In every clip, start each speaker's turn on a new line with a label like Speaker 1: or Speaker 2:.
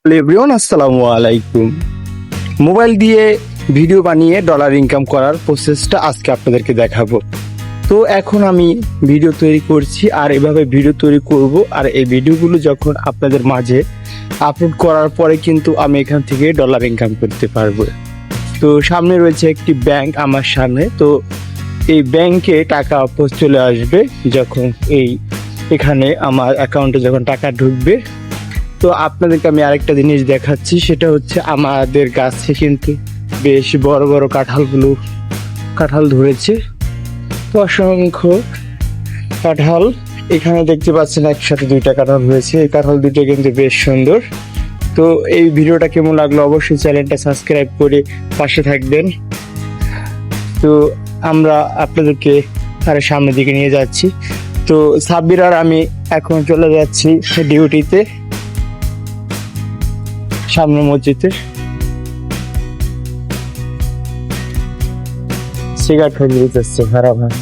Speaker 1: Everyone আসসালামু আলাইকুম। Mobile দিয়ে ভিডিও বানিয়ে ডলার ইনকাম করার প্রসেসটা আজকে আপনাদেরকে দেখাবো। তো এখন আমি ভিডিও তৈরি করছি আর এভাবে ভিডিও তৈরি করব, আর এই ভিডিওগুলো যখন আপনাদের মাঝে আপলোড করার পরে কিন্তু আমি এখান থেকে ডলার ইনকাম করতে পারবো। তো সামনে রয়েছে একটি ব্যাংক আমার সামনে, তো এই ব্যাংকে টাকা চলে আসবে যখন এখানে আমার অ্যাকাউন্টে যখন টাকা ঢুকবে। তো আপনাদেরকে আমি আরেকটা জিনিস দেখাচ্ছি, সেটা হচ্ছে আমাদের গাছে কিন্তু বেশ বড় বড় কাঁঠাল ধরেছে। তো অসংখ্য কাঁঠাল এখানে দেখতে পাচ্ছেন, একসাথে দুইটা কাঁঠাল হয়েছে। এই কাঁঠাল দুটো কিন্তু বেশ সুন্দর। তো এই ভিডিওটা কেমন লাগলো অবশ্যই চ্যানেলটা সাবস্ক্রাইব করে পাশে থাকবেন। তো আমরা আপনাদেরকে আরো সামনের দিকে নিয়ে যাচ্ছি। তো সাব্বির আর আমি এখন চলে যাচ্ছি ডিউটিতে, সামনে মসজিদে। সিগারেট হয়ে যেতেছে খারাপ হয়।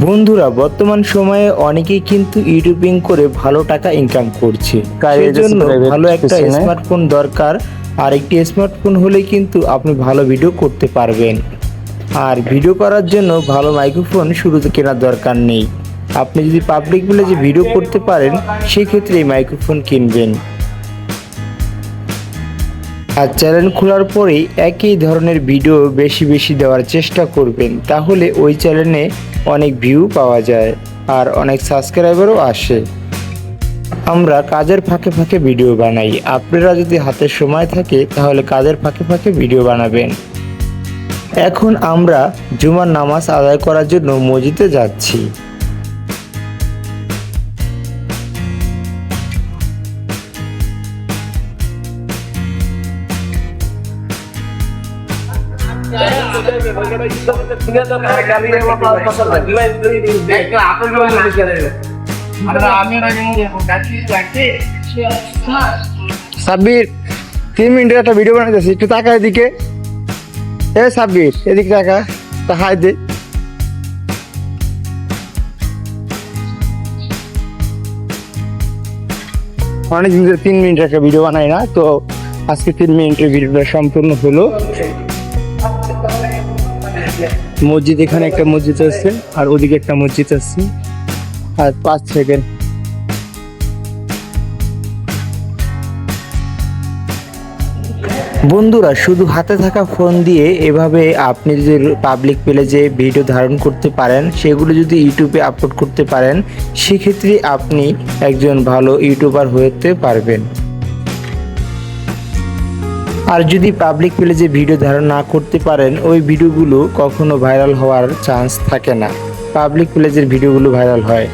Speaker 2: বন্ধুরা, বর্তমান সময়ে অনেকেই কিন্তু ইউটিউবিং করে ভালো টাকা ইনকাম করছে। সেই জন্য ভালো একটা স্মার্টফোন দরকার, আর একটি স্মার্টফোন হলেই কিন্তু আপনি ভালো ভিডিও করতে পারবেন। আর ভিডিও করার জন্য ভালো মাইক্রোফোন শুরুতে কেনার দরকার নেই। আপনি যদি পাবলিক ভিলেজে ভিডিও করতে পারেন সেক্ষেত্রে এই মাইক্রোফোন কিনবেন। আর চ্যানেল খোলার পরেই একই ধরনের ভিডিও বেশি দেওয়ার চেষ্টা করবেন, তাহলে ওই চ্যানেলে অনেক ভিউ পাওয়া যায় আর অনেক সাবস্ক্রাইবারও আসে। আমরা কাজের ফাঁকে ফাঁকে ভিডিও বানাই, আপনারা যদি হাতে সময় থাকে তাহলে কাজের ফাঁকে ফাঁকে ভিডিও বানাবেন। এখন আমরা জুমার নামাজ আদায় করার জন্য মসজিদে যাচ্ছি।
Speaker 1: সাব্বির 3 মিনিটের একটা ভিডিও বানাইতেছি, একটু তাকা এদিকে। সাব্বির এদিকে তাকাই দে। অনেকদিন ধরে 3 মিনিটের একটা ভিডিও বানাই না, তো আজকে 3 মিনিটের ভিডিওটা সম্পূর্ণ হলো। মসজিদ, এখানে একটা মসজিদ আছে আর ওদিকে একটা মসজিদ আছে, আর 5 সেকেন্ড।
Speaker 2: বন্ধুরা, শুধু হাতে থাকা ফোন দিয়ে এভাবে আপনি যদি পাবলিক পেজে ভিডিও ধারণ করতে পারেন, সেগুলো যদি ইউটিউবে আপলোড করতে পারেন, সেক্ষেত্রে আপনি একজন ভালো ইউটিউবার হতে পারবেন। আর যদি পাবলিক পেজে ভিডিও ধারণ না করতে পারেন, ওই ভিডিওগুলো কখনো ভাইরাল হওয়ার চান্স থাকে না। পাবলিক পেজের ভিডিওগুলো ভাইরাল হয়।